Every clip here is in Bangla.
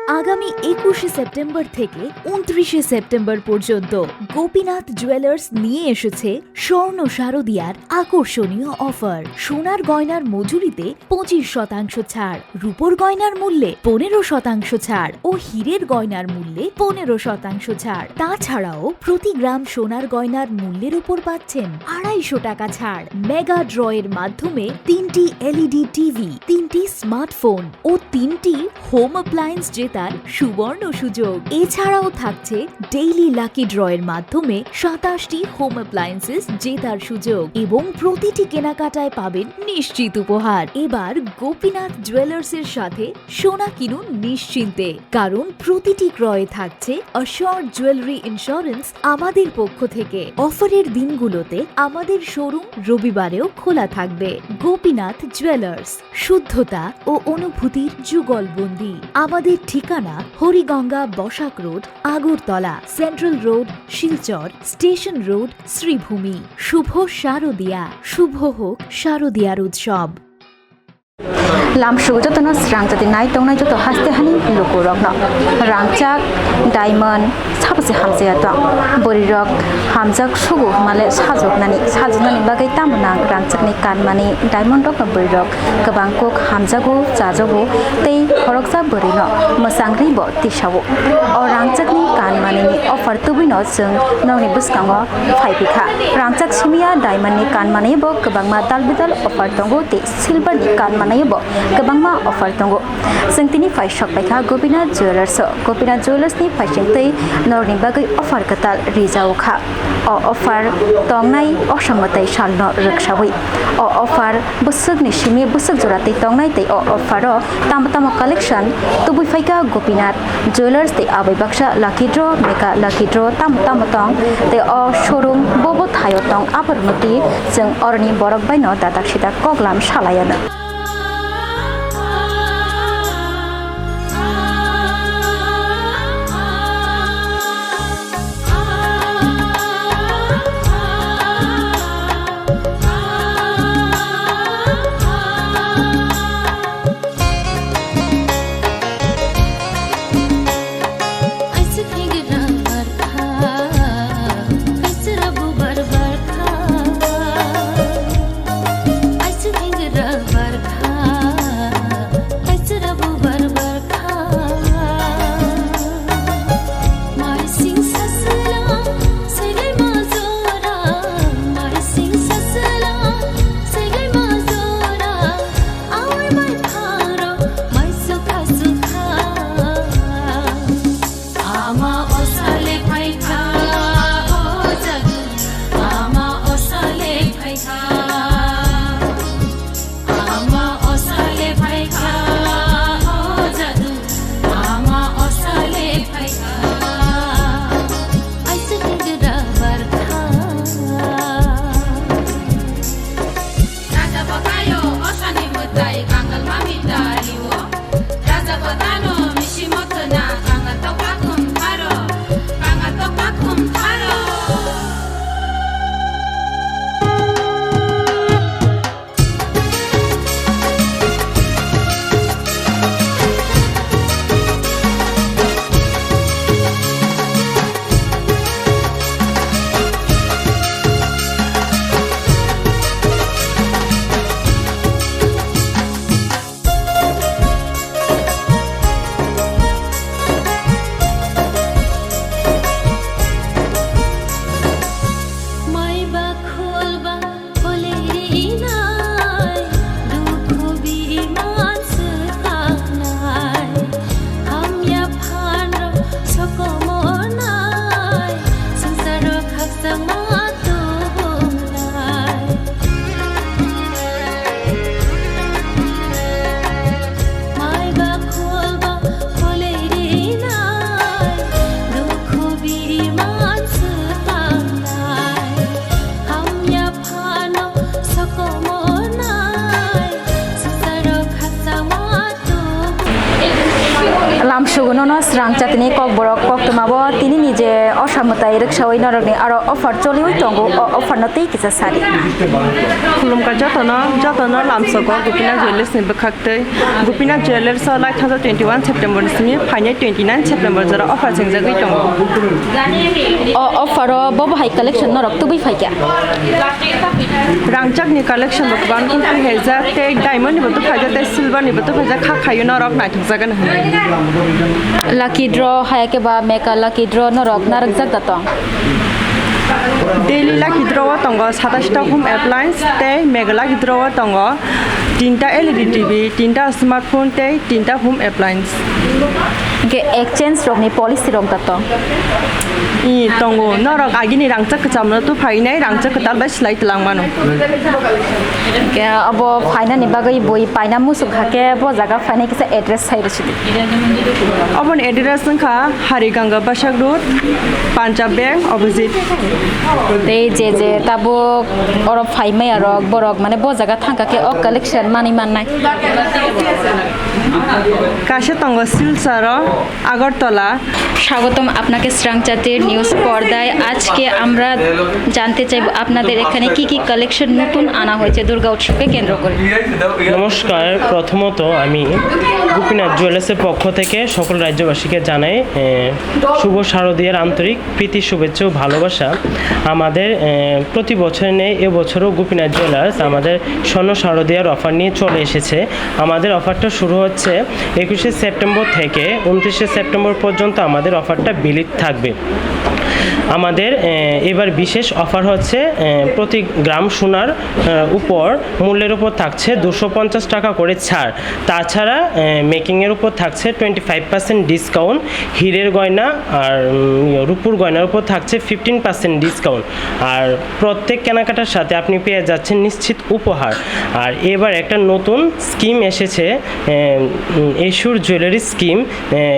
আগামী 21শে সেপ্টেম্বর থেকে 29শে সেপ্টেম্বর পর্যন্ত গোপীনাথ জুয়েলার্স নিয়ে এসেছে স্বর্ণ শারদিয়ার আকর্ষণীয় অফার। সোনার গয়নার মজুরিতে 25% ছাড়, রূপোর গয়নার মূল্যে 15% ছাড় ও হীরের গয়নার মূল্যে 15% ছাড়। তাছাড়াও প্রতি গ্রাম সোনার গয়নার মূল্যের উপর পাচ্ছেন 250 টাকা ছাড়। মেগা ড্রয়ের মাধ্যমে 3টি এলইডি টিভি, 3টি স্মার্টফোন ও 3টি হোম অ্যাপ্লায়েন্স জেতার সুবর্ণ সুযোগ। এছাড়াও থাকছে ডেইলি লাকি ড্রয়ের মাধ্যমে 27টি হোম অ্যাপ্লায়েন্সেস জেতার সুযোগ এবং প্রতিটি কেনাকাটায় পাবেন নিশ্চিত উপহার। এবার গোপীনাথ জুয়েলার্সের সাথে সোনা কিনুন নিশ্চিন্তে, কারণ প্রতিটি ক্রয়ে থাকছে অ্যাশিওরড জুয়েলারি ইন্স্যুরেন্স আমাদের পক্ষ থেকে। অফারের দিনগুলোতে আমাদের শোরুম রবিবারেও খোলা থাকবে। গোপীনাথ জুয়েলার্স, শুদ্ধতা ও অনুভূতির যুগলবন্দি। আমাদের ঠিকানা Hariganga Basak road, Agartala, central road, Silchar, station road, Sribhumi. শুভ শারদিয়া, শুভ হোক শারদিয়ার উৎসব। লামসুগ যতন স্রাংজাতি নাই তংনাই যত হাসতে হানি লুকু রগ্ন রাংচাক ডায়মন্ড সাবसे हामजाया दं बरिरक हामजाक सुगु माले साजोगनानि बागै तामना रांचाकनि कानमानि डायमंड रक बरिरक गोबां कक हामजागु जाजोगु तै हरकजा बरिनो मोसांग्रि ब तिसावो अ रांचाकनि कानमानिनि अफार तुबिनो जों नंनि बुसकांगो फाइबिखा रांचाक सिमिया डायमंडनि कानमानि ब गोबांमा दालबिदाल अफार दंगो तै सिलभारनि कानमानि ब गोबांमा अफार दंगो जों तिनि फाइसक बायखा गोपीनाथ जुवेलार्सनि फाइसिं तै नरनि बागै अफार कताल रिजाउखा अ अफार तंनाय असमतै सालनो रक्षावै अ अफार बुसुकनि सिमि बुसुक जरातै तंनाय तै अ अफार ताम कलेक्शन तुबुय फाइका गोपीनाथ जुवेलार्स तै आबै बाक्सा लाकी ड्र मेगा लाकी ड्र ताम तंग तै अ शोरूम बबो थायो तंग आबरमति जों अरनि बरक बायनो दादाक्षिदा कगलाम सालायानो बर লামসুগুনো স্রাংচাতনি কক বড় কক তোমাবো তিনি নিজে অসামতাই রিক্সাওই নরগনি আর অফার চলিওই তঙ্গো অফার নতেই কিসা সারি खुलुमका जतन लामसको गोपीनाथ ज्वेलर्स नि बखाक्तै गोपीनाथ ज्वेलर्स लाइक 21 सेप्टेम्बर सिनि फाइने 29 सेप्टेम्बर जरा अफर सिंगजगै दङ अफार बबो हाई कलेक्शन नरक तुबै फाइक्या रांचाकनि कलेक्शन बकबान कुन हेजा ते डायमंड निबो तो फाइजा ते सिल्वर निबो तो फाइजा खाखायो नरक नाइथक जागन लाकी ड्र हायाके बा मेका लाकी ड्र नरक नारक जाग दातं डेली लाकी ड्रव दङ 27 टा होम एप्लायन्स ते मेगा लाकी ड्रव दङ 3टा एलईडी टीवी 3टा स्मार्टफोन ते 3टा होम एप्लायन्स के एक्सचेंज रकनि पॉलिसी रक दातं इ दङ नरक आगिनि रांचाक चामनो तो फाइनाय रांचाक तालबाय स्लाइट लांमानो के अब फाइना नि बागै बय पाइना मुसुक हाके ब जागा फाइना किसा एड्रेस साइरसिदि अपन एड्रेस नखा Hariganga Basak road Punjab bank opposite ते जे ताबो और फाइमै आरो बरक माने ब जागा थांकाके अ कलेक्शन मानि माननाय কাশে তঙ্গ শিলচর আগরতলা স্বাগতম আপনাকে শ্রাংচাতের নিউজ পর্দায় আজকে আমরা জানতে চাইব আপনাদের এখানে কি কি কালেকশন নতুন আনা হয়েছে দুর্গা উৎসবকে কেন্দ্র করে নমস্কার প্রথমত আমি গোপীনাথ জুয়েলার্সের পক্ষ থেকে সকল রাজ্যবাসীকে জানাই শুভ শারদীয়ার আন্তরিক প্রীতি শুভেচ্ছা ও ভালোবাসা আমাদের প্রতি বছর নেই এবছরও গোপীনাথ জুয়েলার্স আমাদের স্বর্ণ শারদীয়ার অফার নিয়ে চলে এসেছে আমাদের অফারটা শুরু হচ্ছে 21শে সেপ্টেম্বর থেকে 29শে সেপ্টেম্বর পর্যন্ত আমাদের অফারটা ভ্যালিড থাকবে আমাদের এবার বিশেষ অফার হচ্ছে প্রতি গ্রাম সোনার উপর মূল্যের উপর থাকছে 250 টাকা করে ছাড় তাছাড়া মেকিংয়ের উপর থাকছে 25% ডিসকাউন্ট হীরের গয়না আর রূপুর গয়নার উপর থাকছে 15% ডিসকাউন্ট আর প্রত্যেক কেনাকাটার সাথে আপনি পেয়ে যাচ্ছেন নিশ্চিত উপহার আর এবার একটা নতুন স্কিম এসেছে এশুর জুয়েলারি স্কিম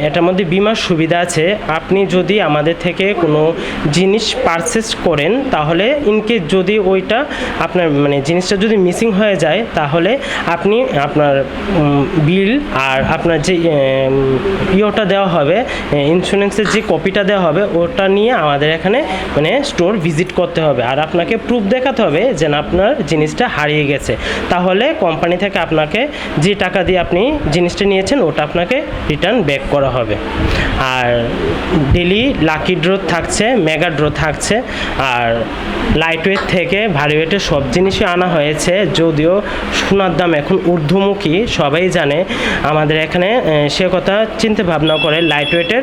এটার মধ্যে বীমার সুবিধা আছে আপনি যদি আমাদের থেকে কোনো জিনিস পারচেস করেন তাহলে ইনকেস যদি ওইটা আপনার মানে জিনিসটা যদি মিসিং হয়ে যায় তাহলে আপনি আপনার বিল আর আপনার যে ইয়েটা দেওয়া হবে ইন্স্যুরেন্সের যে কপিটা দেওয়া হবে ওটা নিয়ে আমাদের এখানে মানে স্টোর ভিজিট করতে হবে আর আপনাকে প্রুফ দেখাতে হবে যে না আপনার জিনিসটা হারিয়ে গেছে তাহলে কোম্পানি থেকে আপনাকে যে টাকা দিয়ে আপনি জিনিসটা নিয়েছেন ওটা আপনাকে রিটার্ন ব্যাক করা হবে আর ডেলি লাকি ড্র থাকছে মেগা ড্র থাকছে আর লাইট ওয়েট থেকে ভারী ওয়েটের সব জিনিসই আনা হয়েছে যদিও সোনার দাম এখন ঊর্ধ্বমুখী সবাই জানে আমাদের এখানে সে কথা চিন্তা ভাবনা করে লাইট ওয়েটের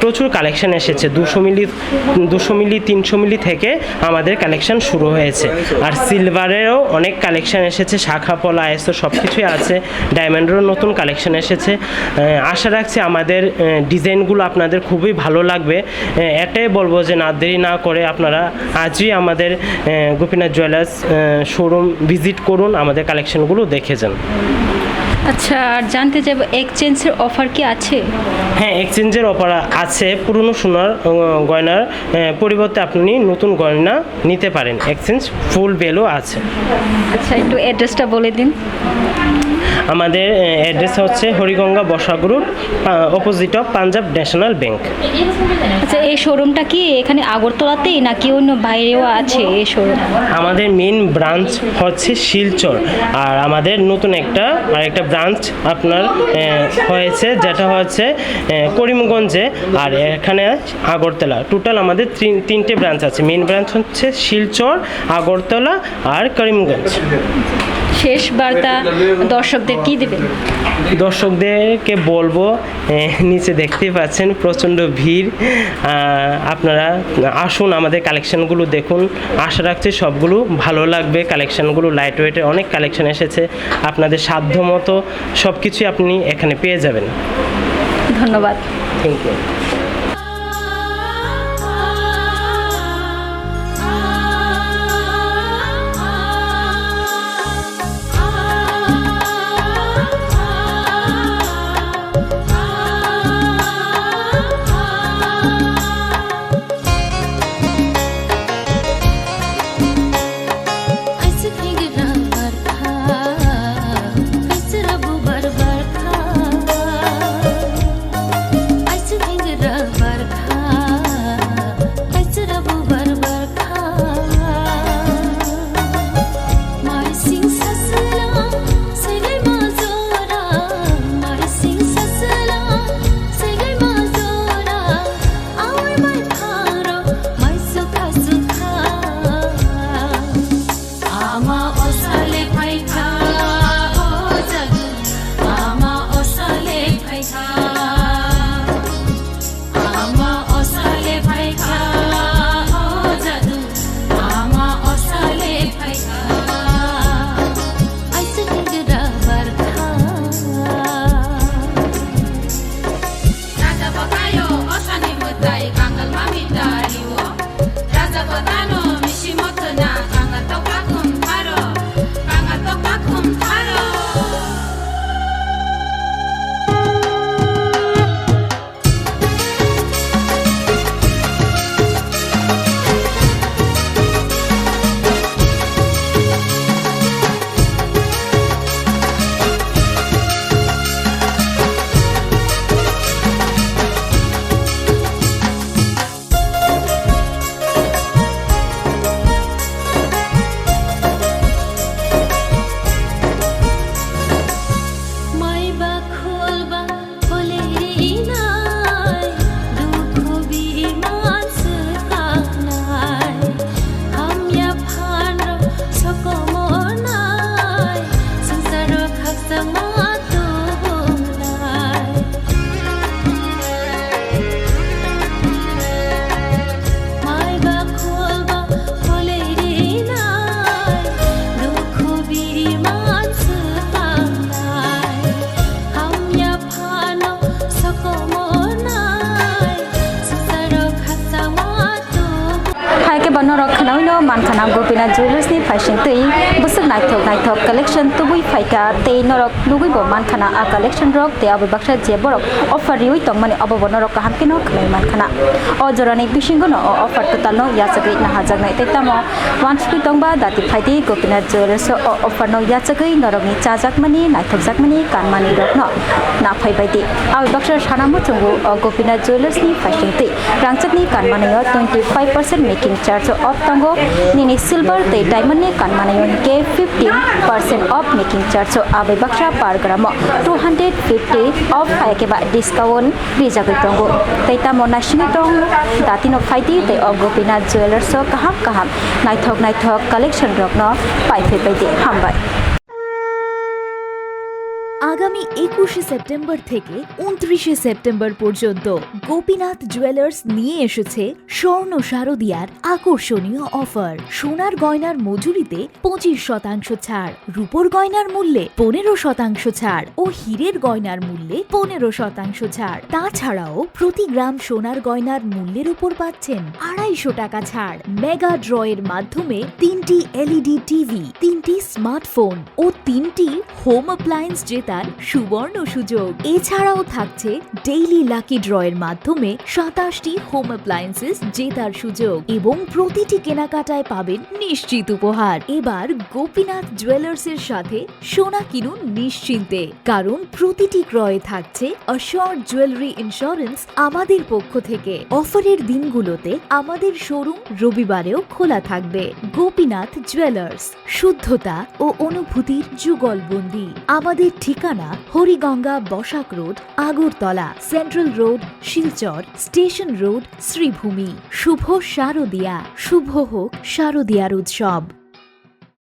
প্রচুর কালেকশন এসেছে 200 মিলি 300 মিলি থেকে আমাদের কালেকশন শুরু হয়েছে আর সিলভারেরও অনেক কালেকশন এসেছে শাখা পলা এসো সব কিছুই আছে ডায়মন্ডেরও নতুন কালেকশন এসেছে আশা রাখছি আমাদের ডিজাইনগুলো আপনাদের খুবই ভালো লাগবে এটাই বলবো যে না দেরি না করে আপনারা আজই আমাদের গোপীনাথ জুয়েলার্স শোরুম ভিজিট করুন আমাদের কালেকশনগুলো দেখে যান আচ্ছা আর জানতে চাইব এক্সচেঞ্জের অফার কি আছে হ্যাঁ এক্সচেঞ্জের অফার আছে পুরনো সোনার গয়নার পরিবর্তে আপনি নতুন গয়না নিতে পারেন এক্সচেঞ্জ ফুল ভ্যালু আছে আচ্ছা একটু অ্যাড্রেসটা বলে দিন আমাদের অ্যাড্রেস হচ্ছে Hariganga Basak road opposite of Punjab national bank আচ্ছা এই শোরুমটা কি এখানে আগরতলাতেই নাকি অন্য বাইরেও আছে এই শোরুম আমাদের মেন ব্রাঞ্চ হচ্ছে শিলচর আর আমাদের নতুন আরেকটা ব্রাঞ্চ আপনার হয়েছে যেটা হচ্ছে করিমগঞ্জে আর এখানে আগরতলা টোটাল আমাদের তিনটে ব্রাঞ্চ আছে মেন ব্রাঞ্চ হচ্ছে শিলচর আগরতলা আর করিমগঞ্জ শেষ বার্তা দর্শকদের কি দেবেন দর্শকদেরকে বলবো নিচে দেখতেই পাচ্ছেন প্রচণ্ড ভিড় আপনারা আসুন আমাদের কালেকশনগুলো দেখুন আশা রাখছি সবগুলো ভালো লাগবে কালেকশনগুলো লাইট ওয়েটের অনেক কালেকশন এসেছে আপনাদের সাধ্য মতো সব কিছুই আপনি এখানে পেয়ে যাবেন ধন্যবাদ thank you norok khanawi no mankhana Gopinath Jewellers ni fashion tei busuk naithok collection tubui phaika tei norok lugui bo mankhana a collection rok te abai baksa je borok offer riui tongmani abo norok kaham kino khlai mankhana o jorani bisingo no offer total no yachagai na hajagnai tei tamo wanspi tongba dati phaidi Gopinath Jewellers o offer no yachagai norok ni chajakmani naithokjakmani kanmani rok no na phaibaidi abai baksa sanamo chungu Gopinath Jewellers ni fashion tei rangchakni kanmanayo 25% making charge off tango nini silver te diamond ni kanmanayo ke 15% off making charge abai baksa par gramo 250 off ke ba discount bijagai tango tei tamo national tong datino phaidi te Gopinath Jewellers o kaham naithok collection rok no পাইতে হামবাই আগামী 21শে সেপ্টেম্বর থেকে 29শে সেপ্টেম্বর পর্যন্ত গোপীনাথ জুয়েলার্স নিয়ে এসেছে স্বর্ণ শারদিয়ার আকর্ষণীয় অফার। সোনার গয়নার মজুরিতে 25% ছাড়, রূপোর গয়নার মূল্যে 15% ছাড় ও হীরের গয়নার মূল্যে 15% ছাড়। তাছাড়াও প্রতি গ্রাম সোনার গয়নার মূল্যের উপর পাচ্ছেন 250 টাকা ছাড়। মেগা ড্রয়ের মাধ্যমে 3টি এলইডি টিভি, 3টি স্মার্টফোন ও 3টি হোম অ্যাপ্লায়েন্স জেতার সুবর্ণ সুযোগ। এছাড়াও থাকছে ডেইলি লাকি ড্রয়ের মাধ্যমে 27টি হোম অ্যাপ্লায়েন্সেস জেতার সুযোগ এবং প্রতিটি কেনাকাটায় পাবেন নিশ্চিত উপহার। এবার গোপীনাথ জুয়েলার্স এর সাথে সোনা কিনুন নিশ্চিন্তে, কারণ প্রতিটি ক্রয়ে থাকছে অ্যাশিওরড জুয়েলারি ইন্স্যুরেন্স আমাদের পক্ষ থেকে। অফারের দিনগুলোতে আমাদের শোরুম রবিবারেও খোলা থাকবে। গোপীনাথ জুয়েলার্স, শুদ্ধতা ও অনুভূতির যুগলবন্দি। আমাদের ঠিকানা Hariganga Basak road, Agartala, central road, Silchar, station road, Sribhumi. শুভ শারদিয়া, শুভ হোক শারদিয়ার উৎসব।